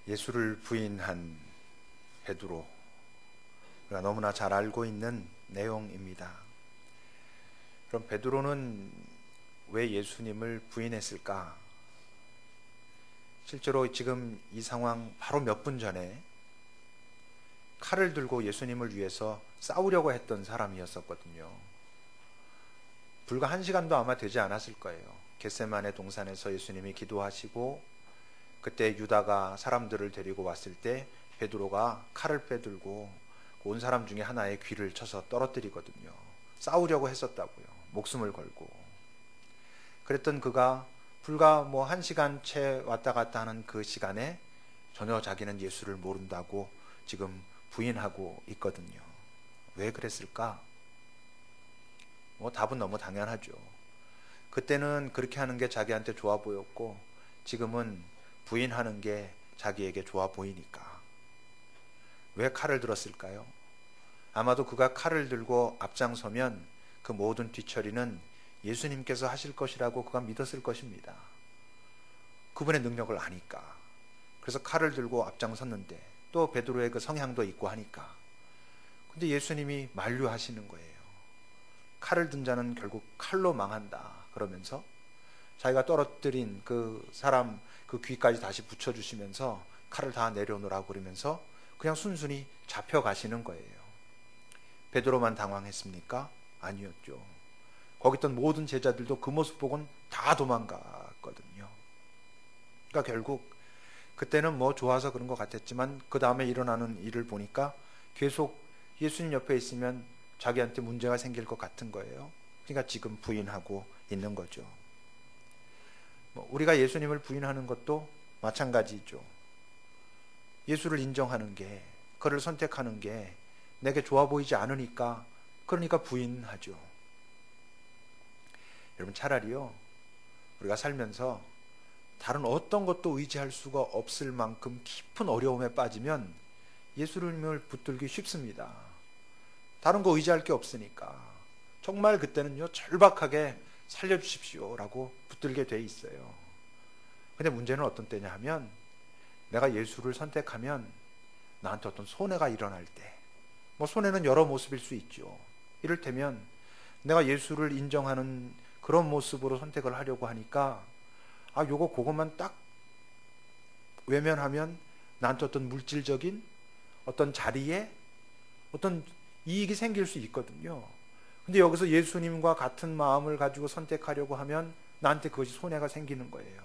예수를 부인한 베드로, 우리가 너무나 잘 알고 있는 내용입니다. 그럼 베드로는 왜 예수님을 부인했을까? 실제로 지금 이 상황 바로 몇 분 전에 칼을 들고 예수님을 위해서 싸우려고 했던 사람이었었거든요. 불과 1시간도 아마 되지 않았을 거예요. 겟세마네 동산에서 예수님이 기도하시고 그때 유다가 사람들을 데리고 왔을 때 베드로가 칼을 빼들고 온 사람 중에 하나의 귀를 쳐서 떨어뜨리거든요. 싸우려고 했었다고요. 목숨을 걸고. 그랬던 그가 불과 1시간 채 왔다 갔다 하는 그 시간에 전혀 자기는 예수를 모른다고 지금 부인하고 있거든요. 왜 그랬을까? 답은 너무 당연하죠. 그때는 그렇게 하는 게 자기한테 좋아 보였고 지금은 부인하는 게 자기에게 좋아 보이니까. 왜 칼을 들었을까요? 아마도 그가 칼을 들고 앞장서면 그 모든 뒤처리는 예수님께서 하실 것이라고 그가 믿었을 것입니다. 그분의 능력을 아니까. 그래서 칼을 들고 앞장섰는데 또 베드로의 그 성향도 있고 하니까. 근데 예수님이 만류하시는 거예요. 칼을 든 자는 결국 칼로 망한다. 그러면서 자기가 떨어뜨린 그 사람 그 귀까지 다시 붙여주시면서 칼을 다 내려놓으라고 그러면서 그냥 순순히 잡혀가시는 거예요. 베드로만 당황했습니까? 아니었죠. 거기 있던 모든 제자들도 그 모습 보고는 다 도망갔거든요. 그러니까 결국 그때는 좋아서 그런 것 같았지만 그 다음에 일어나는 일을 보니까 계속 예수님 옆에 있으면 자기한테 문제가 생길 것 같은 거예요. 그러니까 지금 부인하고 있는 거죠. 우리가 예수님을 부인하는 것도 마찬가지죠. 예수를 인정하는 게, 그를 선택하는 게 내게 좋아 보이지 않으니까, 그러니까 부인하죠. 여러분, 차라리요, 우리가 살면서 다른 어떤 것도 의지할 수가 없을 만큼 깊은 어려움에 빠지면 예수님을 붙들기 쉽습니다. 다른 거 의지할 게 없으니까. 정말 그때는요, 절박하게 살려주십시오 라고 붙들게 돼 있어요. 근데 문제는 어떤 때냐 하면 내가 예수를 선택하면 나한테 어떤 손해가 일어날 때, 손해는 여러 모습일 수 있죠. 이를테면 내가 예수를 인정하는 그런 모습으로 선택을 하려고 하니까 그것만 딱 외면하면 나한테 어떤 물질적인 어떤 자리에 어떤 이익이 생길 수 있거든요. 근데 여기서 예수님과 같은 마음을 가지고 선택하려고 하면 나한테 그것이 손해가 생기는 거예요.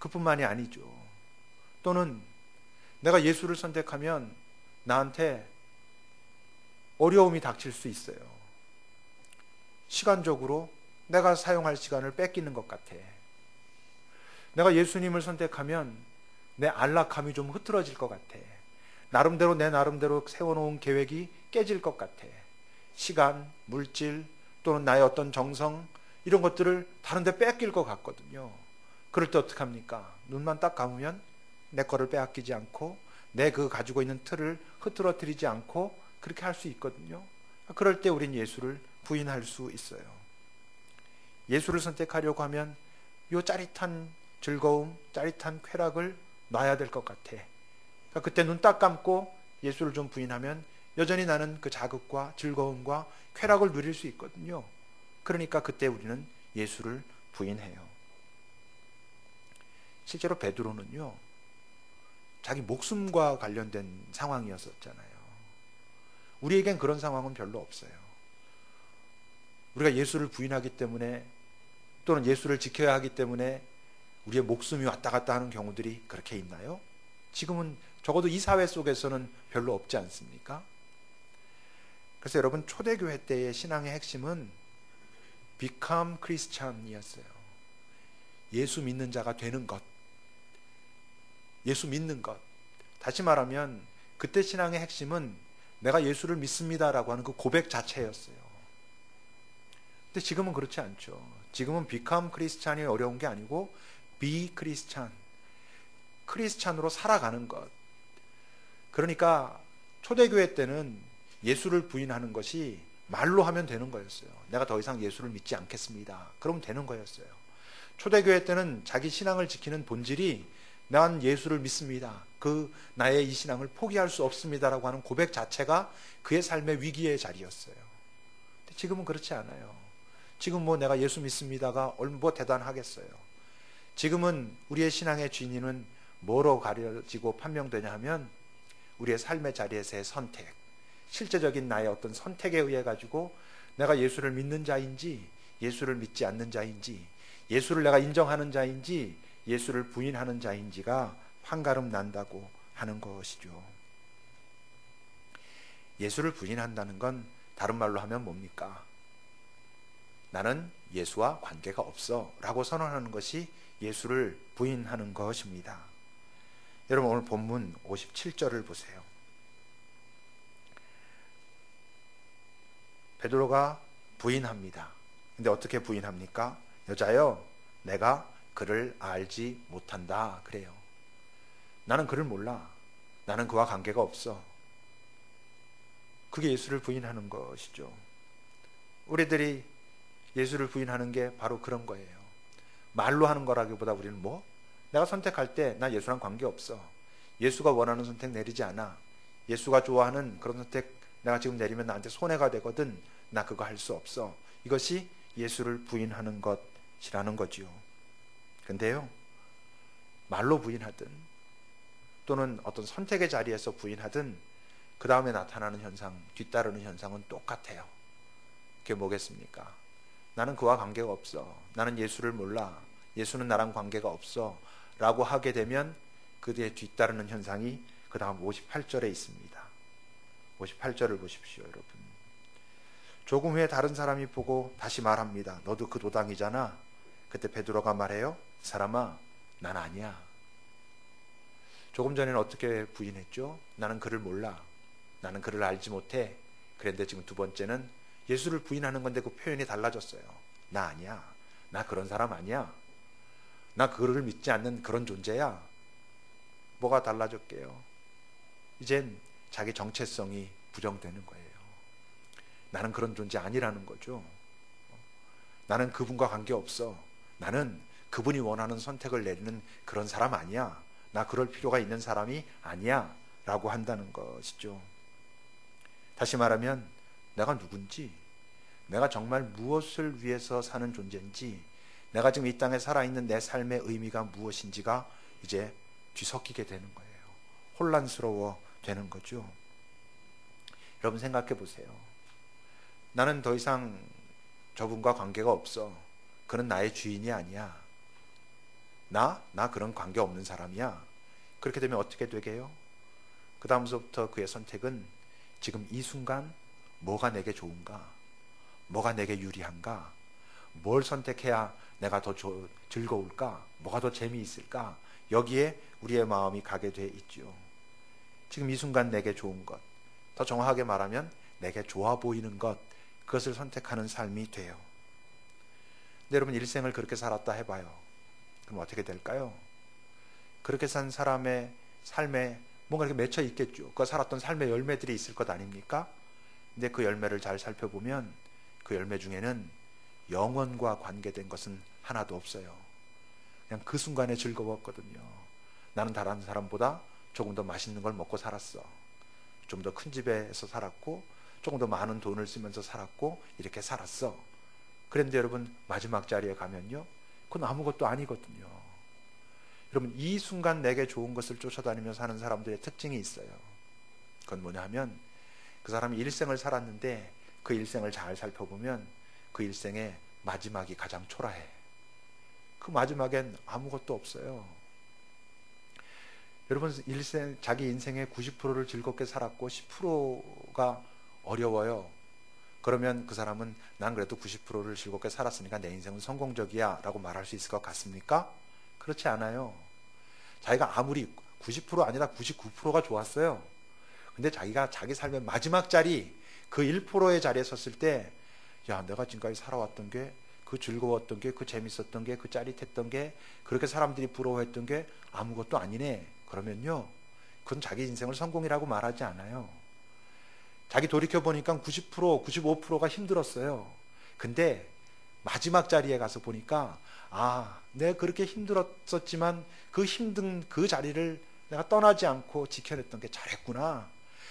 그뿐만이 아니죠. 또는 내가 예수를 선택하면 나한테 어려움이 닥칠 수 있어요. 시간적으로 내가 사용할 시간을 뺏기는 것 같아. 내가 예수님을 선택하면 내 안락함이 좀 흐트러질 것 같아. 내 나름대로 세워놓은 계획이 깨질 것 같아. 시간, 물질, 또는 나의 어떤 정성, 이런 것들을 다른 데 뺏길 것 같거든요. 그럴 때 어떡합니까? 눈만 딱 감으면 내 거를 빼앗기지 않고 내 그 가지고 있는 틀을 흐트러뜨리지 않고 그렇게 할 수 있거든요. 그럴 때 우린 예수를 부인할 수 있어요. 예수를 선택하려고 하면 이 짜릿한 즐거움, 짜릿한 쾌락을 놔야 될 것 같아. 그러니까 그때 눈 딱 감고 예수를 좀 부인하면 여전히 나는 그 자극과 즐거움과 쾌락을 누릴 수 있거든요. 그러니까 그때 우리는 예수를 부인해요. 실제로 베드로는요, 자기 목숨과 관련된 상황이었었잖아요. 우리에겐 그런 상황은 별로 없어요. 우리가 예수를 부인하기 때문에 또는 예수를 지켜야 하기 때문에 우리의 목숨이 왔다 갔다 하는 경우들이 그렇게 있나요? 지금은 적어도 이 사회 속에서는 별로 없지 않습니까? 그래서 여러분, 초대교회 때의 신앙의 핵심은 become Christian이었어요. 예수 믿는 자가 되는 것. 예수 믿는 것. 다시 말하면 그때 신앙의 핵심은 내가 예수를 믿습니다라고 하는 그 고백 자체였어요. 근데 지금은 그렇지 않죠. 지금은 become Christian이 어려운 게 아니고 be Christian. 크리스찬으로 살아가는 것. 그러니까 초대교회 때는 예수를 부인하는 것이 말로 하면 되는 거였어요. 내가 더 이상 예수를 믿지 않겠습니다. 그러면 되는 거였어요. 초대교회 때는 자기 신앙을 지키는 본질이 난 예수를 믿습니다. 나의 이 신앙을 포기할 수 없습니다라고 하는 고백 자체가 그의 삶의 위기의 자리였어요. 근데 지금은 그렇지 않아요. 지금 뭐 내가 예수 믿습니다가 뭐 대단하겠어요. 지금은 우리의 신앙의 진위는 뭐로 가려지고 판명되냐 하면 우리의 삶의 자리에서의 선택, 실제적인 나의 어떤 선택에 의해 가지고 내가 예수를 믿는 자인지 예수를 믿지 않는 자인지, 예수를 내가 인정하는 자인지 예수를 부인하는 자인지가 판가름 난다고 하는 것이죠. 예수를 부인한다는 건 다른 말로 하면 뭡니까? 나는 예수와 관계가 없어 라고 선언하는 것이 예수를 부인하는 것입니다. 여러분, 오늘 본문 57절을 보세요. 베드로가 부인합니다. 근데 어떻게 부인합니까? 여자여, 내가 그를 알지 못한다 그래요. 나는 그를 몰라. 나는 그와 관계가 없어. 그게 예수를 부인하는 것이죠. 우리들이 예수를 부인하는 게 바로 그런 거예요. 말로 하는 거라기보다 우리는 내가 선택할 때 나 예수랑 관계없어. 예수가 원하는 선택 내리지 않아. 예수가 좋아하는 그런 선택 내가 지금 내리면 나한테 손해가 되거든. 나 그거 할 수 없어. 이것이 예수를 부인하는 것이라는 거지요. 근데요, 말로 부인하든 또는 어떤 선택의 자리에서 부인하든 그 다음에 나타나는 현상, 뒤따르는 현상은 똑같아요. 그게 뭐겠습니까? 나는 그와 관계가 없어. 나는 예수를 몰라. 예수는 나랑 관계가 없어 라고 하게 되면 그 뒤에 뒤따르는 현상이 그 다음 58절에 있습니다. 58절을 보십시오, 여러분. 조금 후에 다른 사람이 보고 다시 말합니다. 너도 그 도당이잖아. 그때 베드로가 말해요. 사람아, 난 아니야. 조금 전에는 어떻게 부인했죠? 나는 그를 몰라. 나는 그를 알지 못해. 그런데 지금 두 번째는 예수를 부인하는 건데 그 표현이 달라졌어요. 나 아니야. 나 그런 사람 아니야. 나 그를 믿지 않는 그런 존재야. 뭐가 달라졌게요? 이젠 자기 정체성이 부정되는 거예요. 나는 그런 존재 아니라는 거죠. 나는 그분과 관계없어. 나는 그분이 원하는 선택을 내리는 그런 사람 아니야. 나 그럴 필요가 있는 사람이 아니야 라고 한다는 것이죠. 다시 말하면 내가 누군지, 내가 정말 무엇을 위해서 사는 존재인지, 내가 지금 이 땅에 살아있는 내 삶의 의미가 무엇인지가 이제 뒤섞이게 되는 거예요. 혼란스러워 되는 거죠. 여러분 생각해 보세요. 나는 더 이상 저분과 관계가 없어. 그는 나의 주인이 아니야. 나 그런 관계 없는 사람이야. 그렇게 되면 어떻게 되게요? 그 다음서부터 그의 선택은 지금 이 순간 뭐가 내게 좋은가? 뭐가 내게 유리한가? 뭘 선택해야 내가 더 즐거울까? 뭐가 더 재미있을까? 여기에 우리의 마음이 가게 돼 있죠. 지금 이 순간 내게 좋은 것, 더 정확하게 말하면 내게 좋아 보이는 것, 그것을 선택하는 삶이 돼요. 근데 여러분, 일생을 그렇게 살았다 해봐요. 그럼 어떻게 될까요? 그렇게 산 사람의 삶에 뭔가 이렇게 맺혀 있겠죠. 그 살았던 삶의 열매들이 있을 것 아닙니까? 근데 그 열매를 잘 살펴보면 그 열매 중에는 영원과 관계된 것은 하나도 없어요. 그냥 그 순간에 즐거웠거든요. 나는 다른 사람보다 조금 더 맛있는 걸 먹고 살았어. 좀 더 큰 집에서 살았고 조금 더 많은 돈을 쓰면서 살았고 이렇게 살았어. 그런데 여러분, 마지막 자리에 가면요, 그건 아무것도 아니거든요. 여러분, 이 순간 내게 좋은 것을 쫓아다니며 사는 사람들의 특징이 있어요. 그건 뭐냐 하면 그 사람이 일생을 살았는데 그 일생을 잘 살펴보면 그 일생의 마지막이 가장 초라해. 그 마지막엔 아무것도 없어요. 여러분, 자기 인생의 90%를 즐겁게 살았고 10%가 어려워요. 그러면 그 사람은 난 그래도 90%를 즐겁게 살았으니까 내 인생은 성공적이야 라고 말할 수 있을 것 같습니까? 그렇지 않아요. 자기가 아무리 90% 아니라 99%가 좋았어요. 근데 자기가 자기 삶의 마지막 자리, 그 1%의 자리에 섰을 때, 야, 내가 지금까지 살아왔던 게, 그 즐거웠던 게, 그 재밌었던 게, 그 짜릿했던 게, 그렇게 사람들이 부러워했던 게 아무것도 아니네. 그러면요, 그건 자기 인생을 성공이라고 말하지 않아요. 자기 돌이켜보니까 90%, 95%가 힘들었어요. 근데 마지막 자리에 가서 보니까 내가 그렇게 힘들었었지만 그 힘든 그 자리를 내가 떠나지 않고 지켜냈던 게 잘했구나.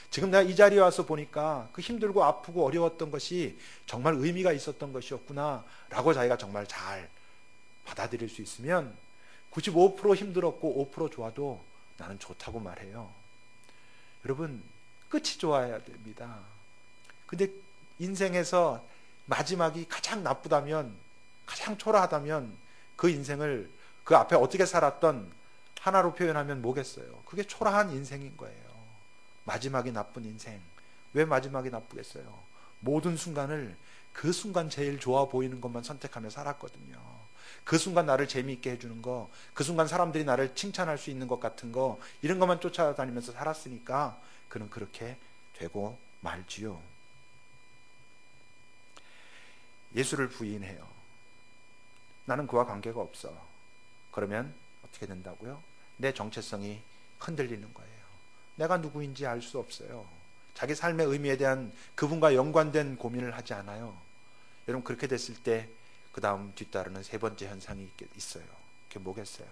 지금 내가 이 자리에 와서 보니까 그 힘들고 아프고 어려웠던 것이 정말 의미가 있었던 것이었구나 라고 자기가 정말 잘 받아들일 수 있으면 95% 힘들었고 5% 좋아도 나는 좋다고 말해요. 여러분, 끝이 좋아야 됩니다. 근데 인생에서 마지막이 가장 나쁘다면, 가장 초라하다면 그 인생을 그 앞에 어떻게 살았던 하나로 표현하면 뭐겠어요? 그게 초라한 인생인 거예요. 마지막이 나쁜 인생. 왜 마지막이 나쁘겠어요? 모든 순간을 그 순간 제일 좋아 보이는 것만 선택하며 살았거든요. 그 순간 나를 재미있게 해주는 거, 그 순간 사람들이 나를 칭찬할 수 있는 것 같은 거, 이런 것만 쫓아다니면서 살았으니까 그는 그렇게 되고 말지요. 예수를 부인해요. 나는 그와 관계가 없어. 그러면 어떻게 된다고요? 내 정체성이 흔들리는 거예요. 내가 누구인지 알 수 없어요. 자기 삶의 의미에 대한 그분과 연관된 고민을 하지 않아요. 여러분, 그렇게 됐을 때 그 다음 뒤따르는 세 번째 현상이 있어요. 그게 뭐겠어요?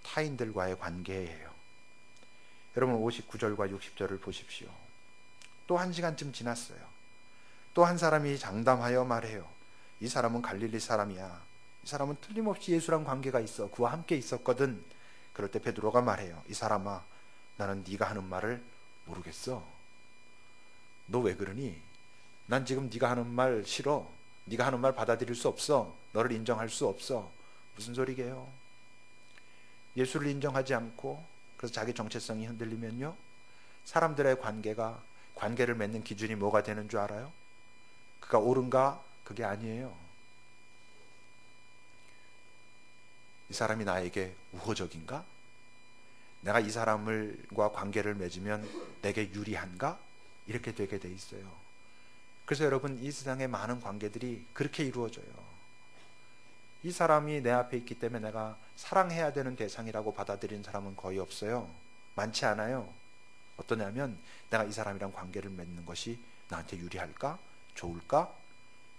타인들과의 관계예요. 여러분, 59절과 60절을 보십시오. 또 1시간쯤 지났어요. 또 한 사람이 장담하여 말해요. 이 사람은 갈릴리 사람이야. 이 사람은 틀림없이 예수랑 관계가 있어. 그와 함께 있었거든. 그럴 때 베드로가 말해요. 이 사람아, 나는 네가 하는 말을 모르겠어. 너 왜 그러니? 난 지금 네가 하는 말 싫어. 네가 하는 말 받아들일 수 없어. 너를 인정할 수 없어. 무슨 소리게요? 예수를 인정하지 않고 그래서 자기 정체성이 흔들리면요, 사람들의 관계를 맺는 기준이 뭐가 되는 줄 알아요? 그가 옳은가? 그게 아니에요. 이 사람이 나에게 우호적인가? 내가 이 사람과 관계를 맺으면 내게 유리한가? 이렇게 되게 돼 있어요. 그래서 여러분, 이 세상의 많은 관계들이 그렇게 이루어져요. 이 사람이 내 앞에 있기 때문에 내가 사랑해야 되는 대상이라고 받아들이는 사람은 거의 없어요. 많지 않아요. 어떠냐면, 내가 이 사람이랑 관계를 맺는 것이 나한테 유리할까? 좋을까?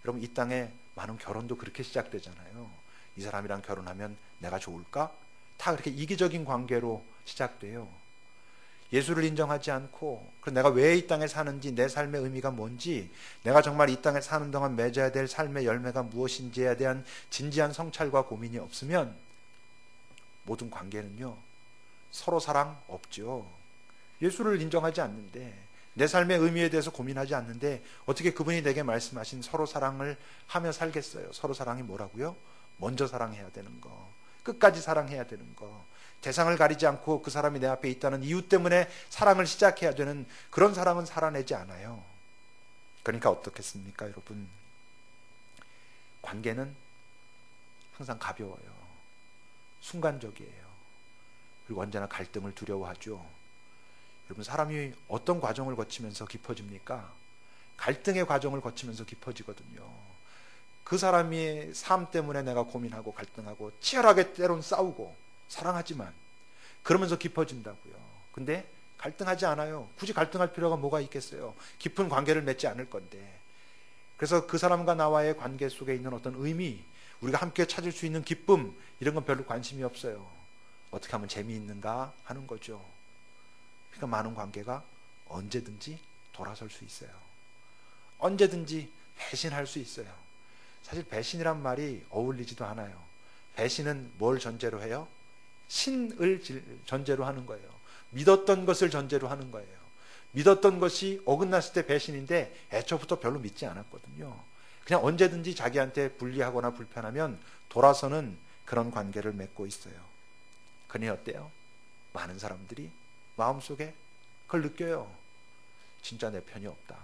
여러분, 이 땅에 많은 결혼도 그렇게 시작되잖아요. 이 사람이랑 결혼하면 내가 좋을까? 다 그렇게 이기적인 관계로 시작돼요. 예수를 인정하지 않고, 그래서 내가 왜 이 땅에 사는지, 내 삶의 의미가 뭔지, 내가 정말 이 땅에 사는 동안 맺어야 될 삶의 열매가 무엇인지에 대한 진지한 성찰과 고민이 없으면 모든 관계는요, 서로 사랑 없죠. 예수를 인정하지 않는데, 내 삶의 의미에 대해서 고민하지 않는데 어떻게 그분이 내게 말씀하신 서로 사랑을 하며 살겠어요? 서로 사랑이 뭐라고요? 먼저 사랑해야 되는 거, 끝까지 사랑해야 되는 거, 대상을 가리지 않고 그 사람이 내 앞에 있다는 이유 때문에 사랑을 시작해야 되는 그런 사랑은 살아내지 않아요. 그러니까 어떻겠습니까, 여러분? 관계는 항상 가벼워요. 순간적이에요. 그리고 언제나 갈등을 두려워하죠. 여러분, 사람이 어떤 과정을 거치면서 깊어집니까? 갈등의 과정을 거치면서 깊어지거든요. 그 사람의 삶 때문에 내가 고민하고 갈등하고 치열하게 때론 싸우고 사랑하지만 그러면서 깊어진다고요. 근데 갈등하지 않아요. 굳이 갈등할 필요가 뭐가 있겠어요? 깊은 관계를 맺지 않을 건데. 그래서 그 사람과 나와의 관계 속에 있는 어떤 의미, 우리가 함께 찾을 수 있는 기쁨, 이런 건 별로 관심이 없어요. 어떻게 하면 재미있는가 하는 거죠. 그러니까 많은 관계가 언제든지 돌아설 수 있어요. 언제든지 배신할 수 있어요. 사실 배신이란 말이 어울리지도 않아요. 배신은 뭘 전제로 해요? 신을 전제로 하는 거예요. 믿었던 것을 전제로 하는 거예요. 믿었던 것이 어긋났을 때 배신인데 애초부터 별로 믿지 않았거든요. 그냥 언제든지 자기한테 불리하거나 불편하면 돌아서는 그런 관계를 맺고 있어요. 그러니 어때요? 많은 사람들이 마음속에 그걸 느껴요. 진짜 내 편이 없다.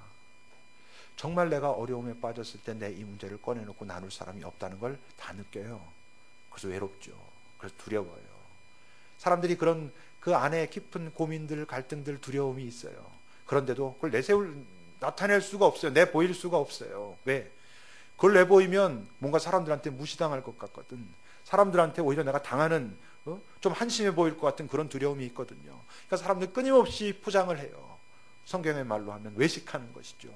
정말 내가 어려움에 빠졌을 때 내 이 문제를 꺼내놓고 나눌 사람이 없다는 걸 다 느껴요. 그래서 외롭죠. 그래서 두려워요. 사람들이 그런 그 안에 깊은 고민들, 갈등들, 두려움이 있어요. 그런데도 그걸 나타낼 수가 없어요. 내보일 수가 없어요. 왜? 그걸 내보이면 뭔가 사람들한테 무시당할 것 같거든. 사람들한테 오히려 내가 당하는 좀 한심해 보일 것 같은 그런 두려움이 있거든요. 그러니까 사람들 끊임없이 포장을 해요. 성경의 말로 하면 외식하는 것이죠.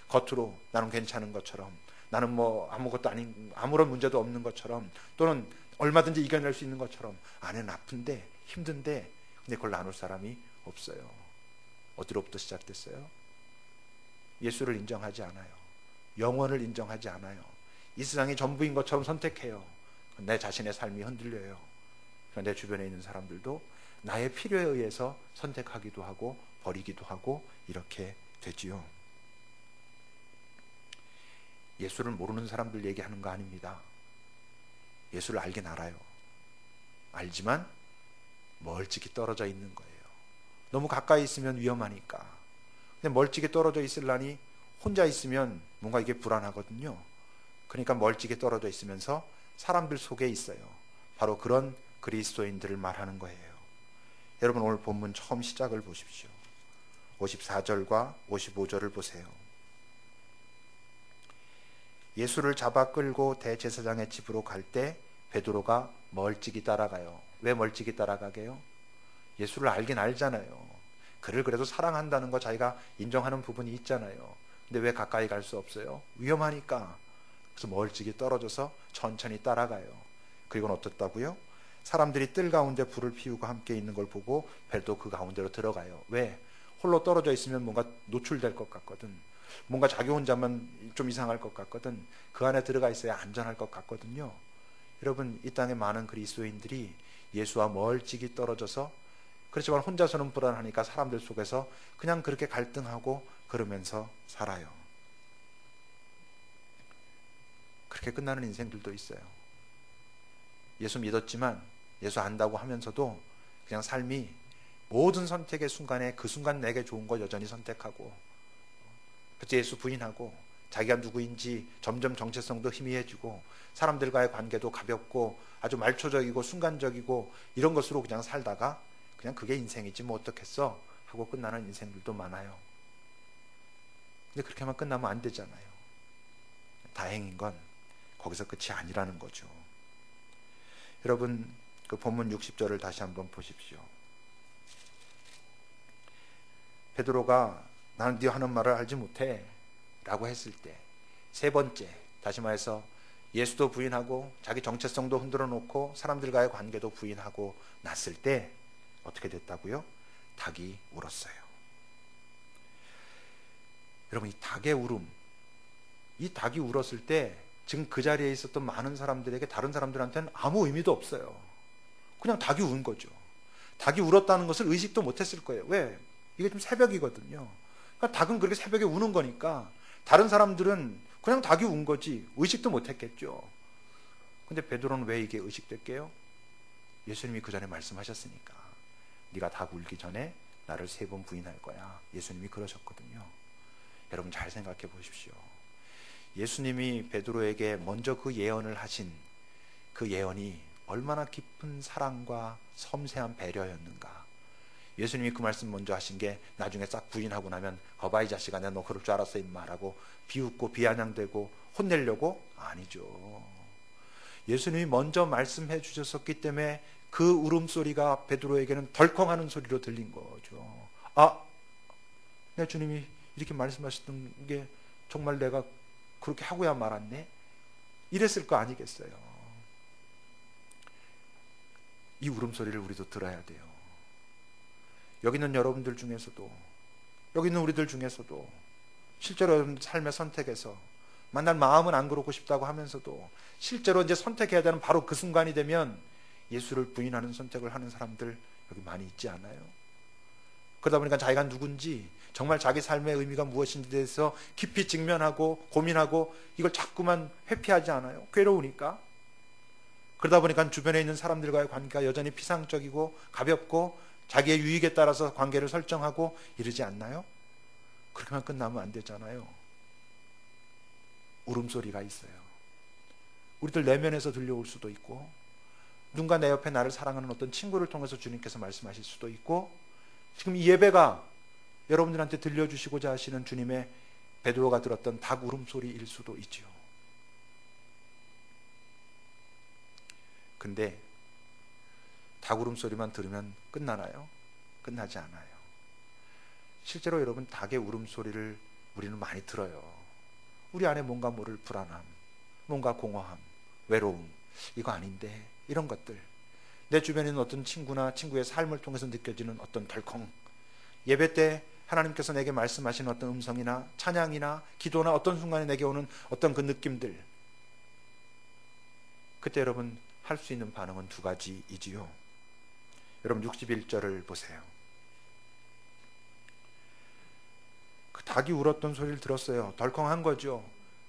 겉으로 나는 괜찮은 것처럼, 나는 뭐 아무것도 아닌, 아무런 문제도 없는 것처럼, 또는 얼마든지 이겨낼 수 있는 것처럼, 안에는 아픈데 힘든데 근데 그걸 나눌 사람이 없어요. 어디로부터 시작됐어요? 예수를 인정하지 않아요. 영원을 인정하지 않아요. 이 세상이 전부인 것처럼 선택해요. 내 자신의 삶이 흔들려요. 내 주변에 있는 사람들도 나의 필요에 의해서 선택하기도 하고 버리기도 하고 이렇게 되지요. 예수를 모르는 사람들 얘기하는 거 아닙니다. 예수를 알긴 알아요. 알지만 멀찍이 떨어져 있는 거예요. 너무 가까이 있으면 위험하니까. 근데 멀찍이 떨어져 있으려니 혼자 있으면 뭔가 이게 불안하거든요. 그러니까 멀찍이 떨어져 있으면서 사람들 속에 있어요. 바로 그런 그리스도인들을 말하는 거예요. 여러분, 오늘 본문 처음 시작을 보십시오. 54절과 55절을 보세요. 예수를 잡아 끌고 대제사장의 집으로 갈 때 베드로가 멀찍이 따라가요. 왜 멀찍이 따라가게요? 예수를 알긴 알잖아요. 그를 그래도 사랑한다는 거 자기가 인정하는 부분이 있잖아요. 근데 왜 가까이 갈 수 없어요? 위험하니까. 그래서 멀찍이 떨어져서 천천히 따라가요. 그리고는 어떻다고요? 사람들이 뜰 가운데 불을 피우고 함께 있는 걸 보고 베드로 그 가운데로 들어가요. 왜? 홀로 떨어져 있으면 뭔가 노출될 것 같거든. 뭔가 자기 혼자만 좀 이상할 것 같거든. 그 안에 들어가 있어야 안전할 것 같거든요. 여러분, 이 땅에 많은 그리스도인들이 예수와 멀찍이 떨어져서, 그렇지만 혼자서는 불안하니까 사람들 속에서 그냥 그렇게 갈등하고 그러면서 살아요. 그렇게 끝나는 인생들도 있어요. 예수 믿었지만, 예수 안다고 하면서도 그냥 삶이 모든 선택의 순간에 그 순간 내게 좋은 거 여전히 선택하고, 그치, 예수 부인하고 자기가 누구인지 점점 정체성도 희미해지고 사람들과의 관계도 가볍고 아주 말초적이고 순간적이고 이런 것으로 그냥 살다가 그냥 그게 인생이지 뭐 어떻겠어 하고 끝나는 인생들도 많아요. 근데 그렇게만 끝나면 안 되잖아요. 다행인 건 거기서 끝이 아니라는 거죠. 여러분, 그 본문 60절을 다시 한번 보십시오. 베드로가 나는 네 하는 말을 알지 못해 라고 했을 때, 세 번째, 다시 말해서 예수도 부인하고 자기 정체성도 흔들어 놓고 사람들과의 관계도 부인하고 났을 때 어떻게 됐다고요? 닭이 울었어요. 여러분, 이 닭의 울음, 이 닭이 울었을 때 지금 그 자리에 있었던 많은 사람들에게, 다른 사람들한테는 아무 의미도 없어요. 그냥 닭이 운 거죠. 닭이 울었다는 것을 의식도 못했을 거예요. 왜? 이게 좀 새벽이거든요. 그러니까 닭은 그렇게 새벽에 우는 거니까 다른 사람들은 그냥 닭이 운 거지 의식도 못했겠죠. 근데 베드로는 왜 이게 의식됐게요? 예수님이 그 전에 말씀하셨으니까. 네가 닭 울기 전에 나를 3번 부인할 거야. 예수님이 그러셨거든요. 여러분, 잘 생각해 보십시오. 예수님이 베드로에게 먼저 그 예언을 하신 그 예언이 얼마나 깊은 사랑과 섬세한 배려였는가. 예수님이 그 말씀 먼저 하신 게 나중에 싹 부인하고 나면 거봐 이 자식아, 내가 너 그럴 줄 알았어 임마 라고 비웃고 비아냥대고 혼내려고? 아니죠. 예수님이 먼저 말씀해 주셨었기 때문에 그 울음소리가 베드로에게는 덜컹하는 소리로 들린 거죠. 아, 내 주님이 이렇게 말씀하셨던 게 정말 내가 그렇게 하고야 말았네? 이랬을 거 아니겠어요. 이 울음소리를 우리도 들어야 돼요. 여기 있는 여러분들 중에서도, 여기 있는 우리들 중에서도 실제로 여러분 삶의 선택에서 만날 마음은 안 그렇고 싶다고 하면서도 실제로 이제 선택해야 되는 바로 그 순간이 되면 예수를 부인하는 선택을 하는 사람들 여기 많이 있지 않아요? 그러다 보니까 자기가 누군지, 정말 자기 삶의 의미가 무엇인지에 대해서 깊이 직면하고 고민하고 이걸 자꾸만 회피하지 않아요? 괴로우니까. 그러다 보니까 주변에 있는 사람들과의 관계가 여전히 피상적이고 가볍고 자기의 유익에 따라서 관계를 설정하고 이러지 않나요? 그렇게만 끝나면 안 되잖아요. 울음소리가 있어요. 우리들 내면에서 들려올 수도 있고, 누군가 내 옆에 나를 사랑하는 어떤 친구를 통해서 주님께서 말씀하실 수도 있고, 지금 이 예배가 여러분들한테 들려주시고자 하시는 주님의 베드로가 들었던 닭 울음소리일 수도 있지요. 근데 닭 울음소리만 들으면 끝나나요? 끝나지 않아요. 실제로 여러분, 닭의 울음소리를 우리는 많이 들어요. 우리 안에 뭔가 모를 불안함, 뭔가 공허함, 외로움, 이거 아닌데, 이런 것들, 내 주변에 있는 어떤 친구나 친구의 삶을 통해서 느껴지는 어떤 덜컹, 예배 때 하나님께서 내게 말씀하시는 어떤 음성이나 찬양이나 기도나 어떤 순간에 내게 오는 어떤 그 느낌들, 그때 여러분 할 수 있는 반응은 두 가지이지요. 여러분 61절을 보세요. 그 닭이 울었던 소리를 들었어요. 덜컹한 거죠.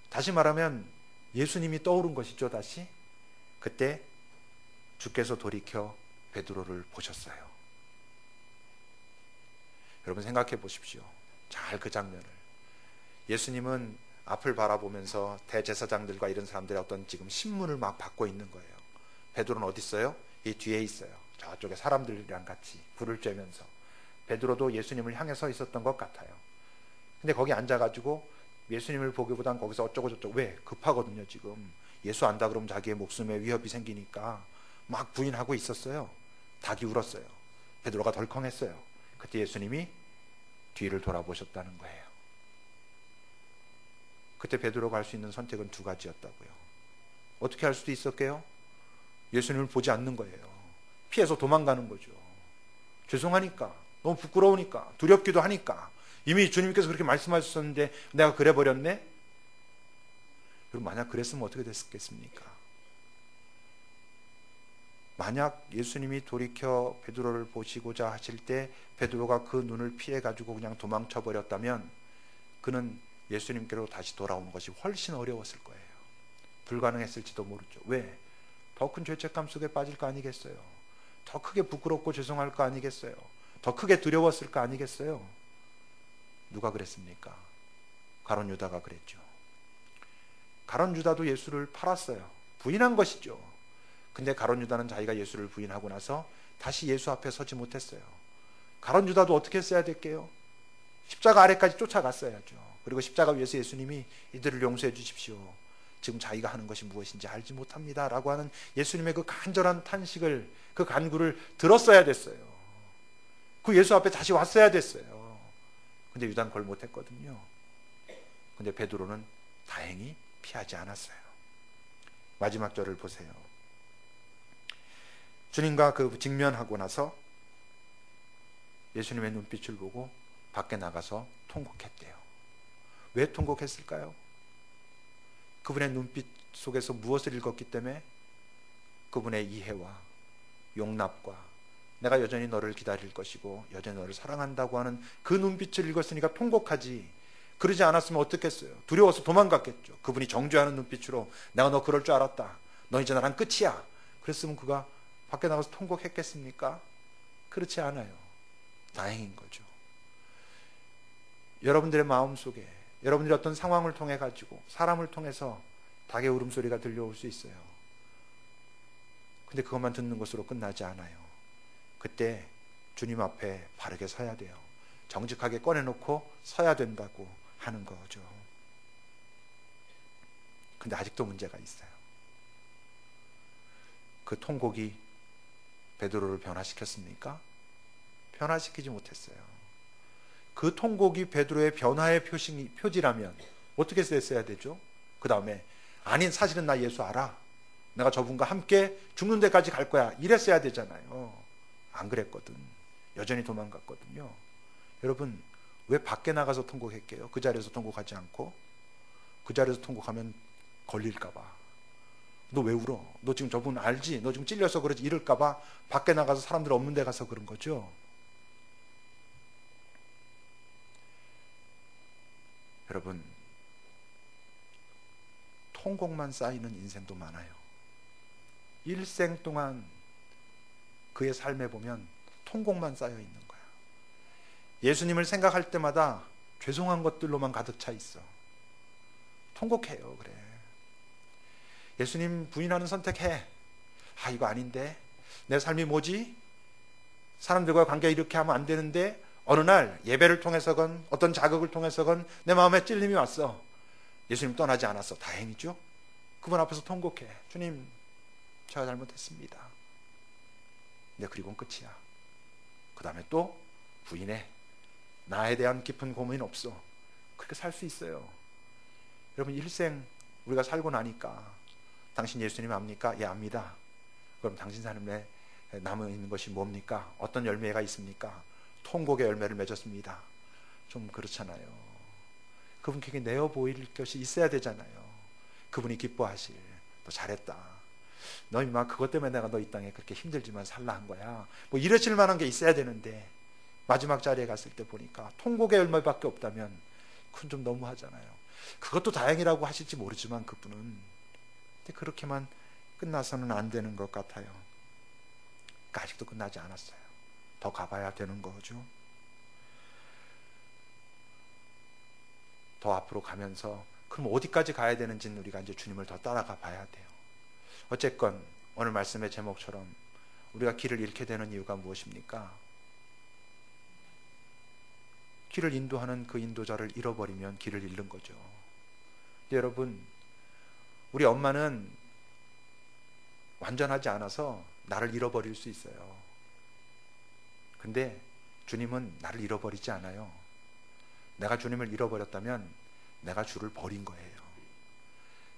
다시 말하면 예수님이 떠오른 것이죠. 다시 그때 주께서 돌이켜 베드로를 보셨어요. 여러분 생각해 보십시오. 잘 그 장면을. 예수님은 앞을 바라보면서 대제사장들과 이런 사람들의 어떤 지금 신문을 막 받고 있는 거예요. 베드로는 어디 있어요? 이 뒤에 있어요. 저쪽에 사람들이랑 같이 불을 쬐면서. 베드로도 예수님을 향해 서 있었던 것 같아요. 근데 거기 앉아가지고 예수님을 보기보단 거기서 어쩌고 저쩌고, 왜? 급하거든요 지금. 예수 안다 그러면 자기의 목숨에 위협이 생기니까 막 부인하고 있었어요. 닭이 울었어요. 베드로가 덜컹했어요. 그때 예수님이 뒤를 돌아보셨다는 거예요. 그때 베드로가 할 수 있는 선택은 두 가지였다고요. 어떻게 할 수도 있었게요? 예수님을 보지 않는 거예요. 피해서 도망가는 거죠. 죄송하니까, 너무 부끄러우니까, 두렵기도 하니까. 이미 주님께서 그렇게 말씀하셨었는데 내가 그래 버렸네? 여러분 만약 그랬으면 어떻게 됐겠습니까? 만약 예수님이 돌이켜 베드로를 보시고자 하실 때 베드로가 그 눈을 피해 가지고 그냥 도망쳐 버렸다면 그는 예수님께로 다시 돌아오는 것이 훨씬 어려웠을 거예요. 불가능했을지도 모르죠. 왜? 더 큰 죄책감 속에 빠질 거 아니겠어요? 더 크게 부끄럽고 죄송할 거 아니겠어요? 더 크게 두려웠을 거 아니겠어요? 누가 그랬습니까? 가룟 유다가 그랬죠. 가룟 유다도 예수를 팔았어요. 부인한 것이죠. 근데 가룟 유다는 자기가 예수를 부인하고 나서 다시 예수 앞에 서지 못했어요. 가룟 유다도 어떻게 했어야 될게요? 십자가 아래까지 쫓아갔어야죠. 그리고 십자가 위에서 예수님이 이들을 용서해 주십시오. 지금 자기가 하는 것이 무엇인지 알지 못합니다 라고 하는 예수님의 그 간절한 탄식을, 그 간구를 들었어야 됐어요. 그 예수 앞에 다시 왔어야 됐어요. 근데 유다는 그걸 못했거든요. 근데 베드로는 다행히 피하지 않았어요. 마지막 절을 보세요. 주님과 그 직면하고 나서 예수님의 눈빛을 보고 밖에 나가서 통곡했대요. 왜 통곡했을까요? 그분의 눈빛 속에서 무엇을 읽었기 때문에? 그분의 이해와 용납과 내가 여전히 너를 기다릴 것이고 여전히 너를 사랑한다고 하는 그 눈빛을 읽었으니까 통곡하지. 그러지 않았으면 어떻겠어요? 두려워서 도망갔겠죠. 그분이 정죄하는 눈빛으로 내가 너 그럴 줄 알았다. 너 이제 나랑 끝이야. 그랬으면 그가 밖에 나가서 통곡했겠습니까? 그렇지 않아요. 다행인 거죠. 여러분들의 마음속에 여러분들이 어떤 상황을 통해 가지고 사람을 통해서 닭의 울음소리가 들려올 수 있어요. 근데 그것만 듣는 것으로 끝나지 않아요. 그때 주님 앞에 바르게 서야 돼요. 정직하게 꺼내놓고 서야 된다고 하는 거죠. 근데 아직도 문제가 있어요. 그 통곡이 베드로를 변화시켰습니까? 변화시키지 못했어요. 그 통곡이 베드로의 변화의 표지라면 어떻게 됐어야 되죠? 그 다음에 아니 사실은 나 예수 알아. 내가 저분과 함께 죽는 데까지 갈 거야. 이랬어야 되잖아요. 안 그랬거든. 여전히 도망갔거든요. 여러분 왜 밖에 나가서 통곡했게요? 그 자리에서 통곡하지 않고. 그 자리에서 통곡하면 걸릴까 봐. 너 왜 울어? 너 지금 저분 알지? 너 지금 찔려서 그러지? 이럴까 봐 밖에 나가서 사람들 없는 데 가서 그런 거죠. 여러분 통곡만 쌓이는 인생도 많아요. 일생 동안 그의 삶에 보면 통곡만 쌓여 있는 거야. 예수님을 생각할 때마다 죄송한 것들로만 가득 차 있어. 통곡해요. 그래. 예수님 부인하는 선택해. 아 이거 아닌데 내 삶이 뭐지? 사람들과 관계 이렇게 하면 안 되는데 어느 날 예배를 통해서건 어떤 자극을 통해서건 내 마음에 찔림이 왔어. 예수님 떠나지 않았어. 다행이죠. 그분 앞에서 통곡해. 주님 제가 잘못했습니다. 근데 그리고는 끝이야. 그 다음에 또 부인해. 나에 대한 깊은 고민은 없어. 그렇게 살 수 있어요. 여러분 일생 우리가 살고 나니까 당신 예수님 압니까? 예, 압니다. 그럼 당신 삶에 남아 있는 것이 뭡니까? 어떤 열매가 있습니까? 통곡의 열매를 맺었습니다. 좀 그렇잖아요. 그분에게 내어 보일 것이 있어야 되잖아요. 그분이 기뻐하실, 너 잘했다, 너 임마 그것 때문에 내가 너 이 땅에 그렇게 힘들지만 살라 한 거야, 뭐 이러실 만한 게 있어야 되는데 마지막 자리에 갔을 때 보니까 통곡의 열매밖에 없다면 그건 좀 너무하잖아요. 그것도 다행이라고 하실지 모르지만 그분은, 근데 그렇게만 끝나서는 안 되는 것 같아요. 그러니까 아직도 끝나지 않았어요. 더 가봐야 되는 거죠. 더 앞으로 가면서 그럼 어디까지 가야 되는지는 우리가 이제 주님을 더 따라가 봐야 돼요. 어쨌건 오늘 말씀의 제목처럼 우리가 길을 잃게 되는 이유가 무엇입니까? 길을 인도하는 그 인도자를 잃어버리면 길을 잃는 거죠. 근데 여러분, 우리 엄마는 완전하지 않아서 나를 잃어버릴 수 있어요. 근데 주님은 나를 잃어버리지 않아요. 내가 주님을 잃어버렸다면 내가 주를 버린 거예요.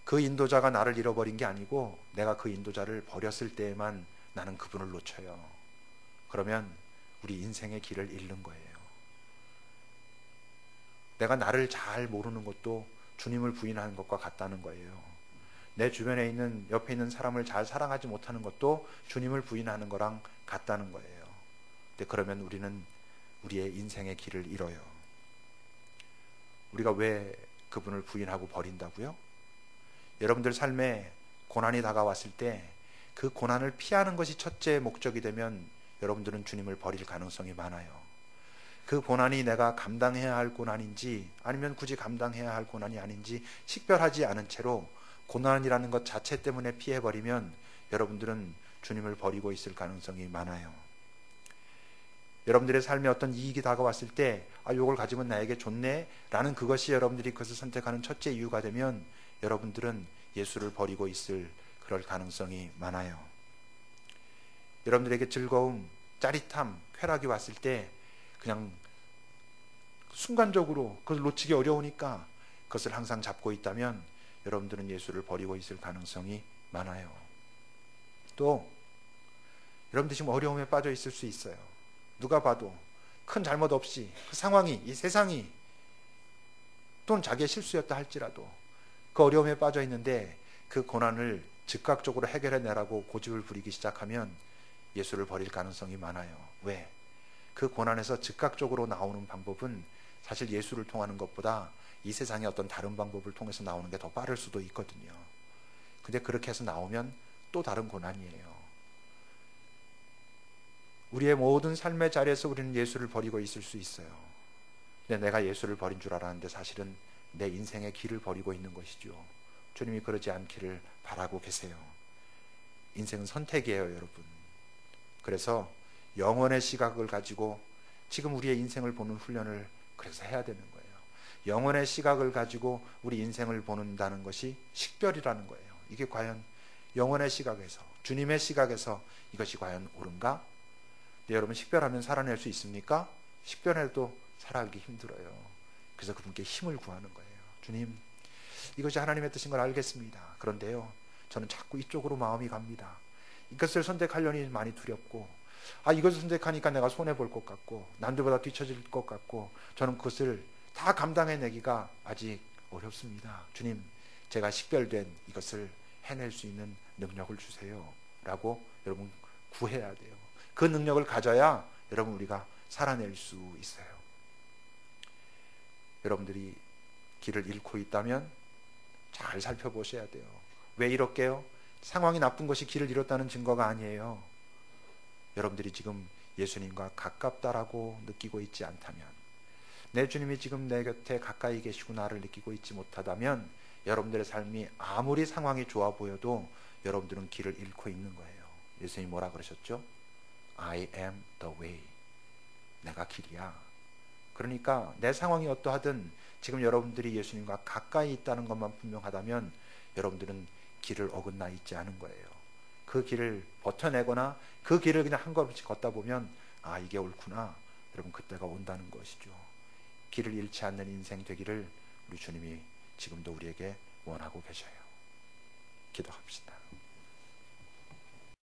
그 인도자가 나를 잃어버린 게 아니고 내가 그 인도자를 버렸을 때에만 나는 그분을 놓쳐요. 그러면 우리 인생의 길을 잃는 거예요. 내가 나를 잘 모르는 것도 주님을 부인하는 것과 같다는 거예요. 내 주변에 있는, 옆에 있는 사람을 잘 사랑하지 못하는 것도 주님을 부인하는 거랑 같다는 거예요. 근데 그러면 우리는 우리의 인생의 길을 잃어요. 우리가 왜 그분을 부인하고 버린다고요? 여러분들 삶에 고난이 다가왔을 때 그 고난을 피하는 것이 첫째 목적이 되면 여러분들은 주님을 버릴 가능성이 많아요. 그 고난이 내가 감당해야 할 고난인지 아니면 굳이 감당해야 할 고난이 아닌지 식별하지 않은 채로 고난이라는 것 자체 때문에 피해버리면 여러분들은 주님을 버리고 있을 가능성이 많아요. 여러분들의 삶에 어떤 이익이 다가왔을 때 이걸 가지면 나에게 좋네 라는 그것이 여러분들이 그것을 선택하는 첫째 이유가 되면 여러분들은 예수를 버리고 있을 그럴 가능성이 많아요. 여러분들에게 즐거움, 짜릿함, 쾌락이 왔을 때 그냥 순간적으로 그것을 놓치기 어려우니까 그것을 항상 잡고 있다면 여러분들은 예수를 버리고 있을 가능성이 많아요. 또 여러분들 지금 어려움에 빠져 있을 수 있어요. 누가 봐도 큰 잘못 없이 그 상황이, 이 세상이 또는 자기의 실수였다 할지라도 그 어려움에 빠져 있는데 그 고난을 즉각적으로 해결해내라고 고집을 부리기 시작하면 예수를 버릴 가능성이 많아요. 왜? 그 고난에서 즉각적으로 나오는 방법은 사실 예수를 통하는 것보다 이 세상의 어떤 다른 방법을 통해서 나오는 게 더 빠를 수도 있거든요. 근데 그렇게 해서 나오면 또 다른 고난이에요. 우리의 모든 삶의 자리에서 우리는 예수를 버리고 있을 수 있어요. 근데 내가 예수를 버린 줄 알았는데 사실은 내 인생의 길을 버리고 있는 것이죠. 주님이 그러지 않기를 바라고 계세요. 인생은 선택이에요, 여러분. 그래서 영원의 시각을 가지고 지금 우리의 인생을 보는 훈련을 그래서 해야 되는 거예요. 영원의 시각을 가지고 우리 인생을 보는다는 것이 식별이라는 거예요. 이게 과연 영원의 시각에서, 주님의 시각에서 이것이 과연 옳은가? 여러분, 식별하면 살아낼 수 있습니까? 식별해도 살아가기 힘들어요. 그래서 그분께 힘을 구하는 거예요. 주님, 이것이 하나님의 뜻인 걸 알겠습니다. 그런데요, 저는 자꾸 이쪽으로 마음이 갑니다. 이것을 선택하려니 많이 두렵고, 이것을 선택하니까 내가 손해볼 것 같고, 남들보다 뒤처질 것 같고, 저는 그것을 다 감당해내기가 아직 어렵습니다. 주님, 제가 식별된 이것을 해낼 수 있는 능력을 주세요 라고 여러분 구해야 돼요. 그 능력을 가져야 여러분 우리가 살아낼 수 있어요. 여러분들이 길을 잃고 있다면 잘 살펴보셔야 돼요. 왜 이렇게요? 상황이 나쁜 것이 길을 잃었다는 증거가 아니에요. 여러분들이 지금 예수님과 가깝다라고 느끼고 있지 않다면, 내 주님이 지금 내 곁에 가까이 계시구나를 느끼고 있지 못하다면 여러분들의 삶이 아무리 상황이 좋아 보여도 여러분들은 길을 잃고 있는 거예요. 예수님이 뭐라 그러셨죠? I am the way. 내가 길이야. 그러니까 내 상황이 어떠하든 지금 여러분들이 예수님과 가까이 있다는 것만 분명하다면 여러분들은 길을 어긋나 있지 않은 거예요. 그 길을 버텨내거나 그 길을 그냥 한 걸음씩 걷다 보면 이게 옳구나, 여러분 그때가 온다는 것이죠. 길을 잃지 않는 인생 되기를 우리 주님이 지금도 우리에게 원하고 계셔요. 기도합시다.